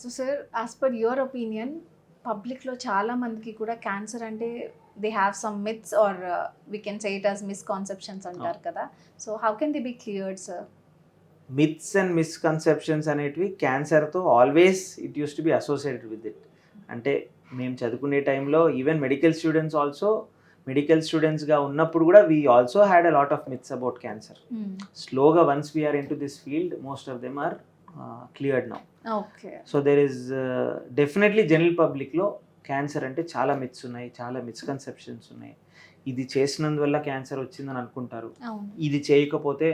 So sir, as per your opinion, పబ్లిక్లో చాలా మందికి కూడా క్యాన్సర్ అంటే they have some myths or we can say it as misconceptions అంటారు కదా. So how can they be cleared sir? Myths and misconceptions అనేటివి క్యాన్సర్తో always it use to be associated with it. అంటే మేము చదువుకునే టైంలో ఈవెన్ మెడికల్ స్టూడెంట్స్గా ఉన్నప్పుడు కూడా we also had a lot of myths about cancer. స్లోగా once we're in to this field most of them are cleared now. Okay. So there is definitely general పబ్లిక్లో cancer అంటే చాలా మిత్స్ ఉన్నాయి, చాలా misconceptions ఉన్నాయి. ఇది చేసినందువల్ల క్యాన్సర్ వచ్చిందని అనుకుంటారు, ఇది చేయకపోతే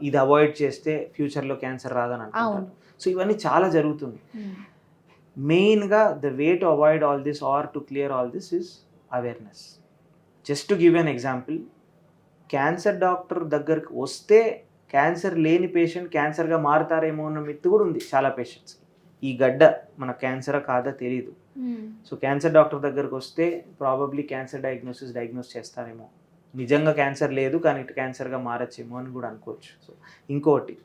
ఇది అవాయిడ్ చేస్తే ఫ్యూచర్లో క్యాన్సర్ రాదని అనుకుంటారు. సో ఇవన్నీ చాలా జరుగుతుంది. మెయిన్గా the way to avoid all this or to clear all this is awareness. Just to give an example, cancer doctor దగ్గరికి వస్తే క్యాన్సర్ లేని పేషెంట్ క్యాన్సర్గా మారుతారేమో అన్న మిత్ కూడా ఉంది చాలా పేషెంట్స్కి. ఈ గడ్డ మన క్యాన్సరా కాదా తెలియదు. సో క్యాన్సర్ డాక్టర్ దగ్గరకు వస్తే ప్రాబబ్లీ క్యాన్సర్ డయాగ్నోస్ చేస్తారేమో, నిజంగా క్యాన్సర్ లేదు కానీ ఇటు క్యాన్సర్గా మారచ్చేమో అని కూడా అనుకోవచ్చు. సో ఇంకోటి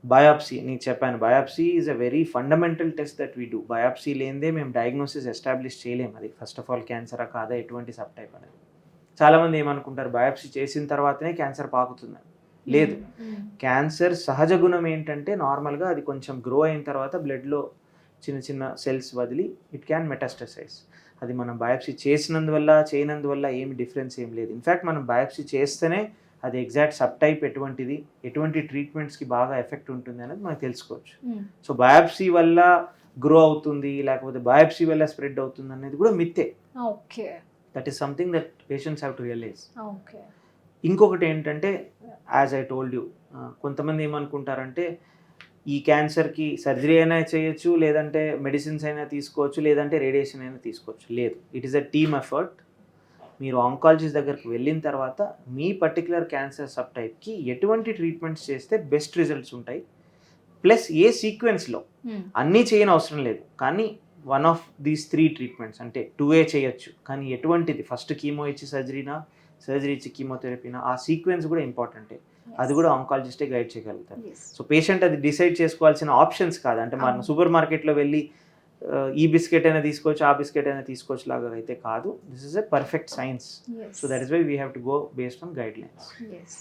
బయాప్సీ, నేను చెప్పాను biopsy is a very fundamental test that we do. Biopsy లేనిదే మేము డయాగ్నోసిస్ ఎస్టాబ్లిష్ చేయలేము. అది ఫస్ట్ ఆఫ్ ఆల్ క్యాన్సరా కాదా, ఎటువంటి సబ్ టైప్ అనేది. చాలామంది ఏమనుకుంటారు బయాప్సీ చేసిన తర్వాతనే క్యాన్సర్ పాకుతుందని. లేదు, క్యాన్సర్ సహజ గుణం ఏంటంటే నార్మల్గా అది కొంచెం గ్రో అయిన తర్వాత బ్లడ్లో చిన్న చిన్న సెల్స్ వదిలి ఇట్ క్యాన్ మెటాస్టసైజ్. అది మనం బయాప్సీ చేసినందువల్ల చేయనందువల్ల ఏమి డిఫరెన్స్ ఏం లేదు. ఇన్ఫ్యాక్ట్ మనం బయాప్సీ చేస్తేనే అది ఎగ్జాక్ట్ సబ్ టైప్ ఎటువంటిది, ఎటువంటి ట్రీట్మెంట్స్కి బాగా ఎఫెక్ట్ ఉంటుంది అనేది మనం తెలుసుకోవచ్చు. సో బయాప్సీ వల్ల గ్రో అవుతుంది లేకపోతే బయాప్సీ వల్ల స్ప్రెడ్ అవుతుంది అనేది కూడా మిత్తే. Okay. That is something that patients have to realize. Okay. ఇంకొకటి ఏంటంటే, యాజ్ ఐ టోల్డ్ యూ, కొంతమంది ఏమనుకుంటారంటే ఈ క్యాన్సర్కి సర్జరీ అయినా చేయొచ్చు, లేదంటే మెడిసిన్స్ అయినా తీసుకోవచ్చు, లేదంటే రేడియేషన్ అయినా తీసుకోవచ్చు. లేదు, it is a team effort. మీరు ఆంకాలజిస్ట్ దగ్గరికి వెళ్ళిన తర్వాత మీ పర్టికులర్ క్యాన్సర్ సబ్ టైప్కి ఎటువంటి ట్రీట్మెంట్స్ చేస్తే బెస్ట్ రిజల్ట్స్ ఉంటాయి, ప్లస్ ఏ సీక్వెన్స్లో, అన్నీ చేయని అవసరం లేదు కానీ వన్ ఆఫ్ దీస్ 3 ట్రీట్మెంట్స్ అంటే 2A చేయొచ్చు కానీ ఎటువంటిది, ఫస్ట్ కీమో ఇచ్చి సర్జరీ ఇచ్చి కీమోథెరపీనా, ఆ సీక్వెన్స్ కూడా ఇంపార్టెంటే. అది కూడా ఆంకాలజిస్టే గైడ్ చేయగలుగుతారు. సో పేషెంట్ అది డిసైడ్ చేసుకోవాల్సిన ఆప్షన్స్ కాదు. అంటే మనం సూపర్ మార్కెట్లో వెళ్ళి ఈ బిస్కెట్ అయినా తీసుకోవచ్చు, ఆ బిస్కెట్ అయినా తీసుకోవచ్చు లాగా అయితే కాదు. This is a perfect science. So that is why we have to go based on guide lines.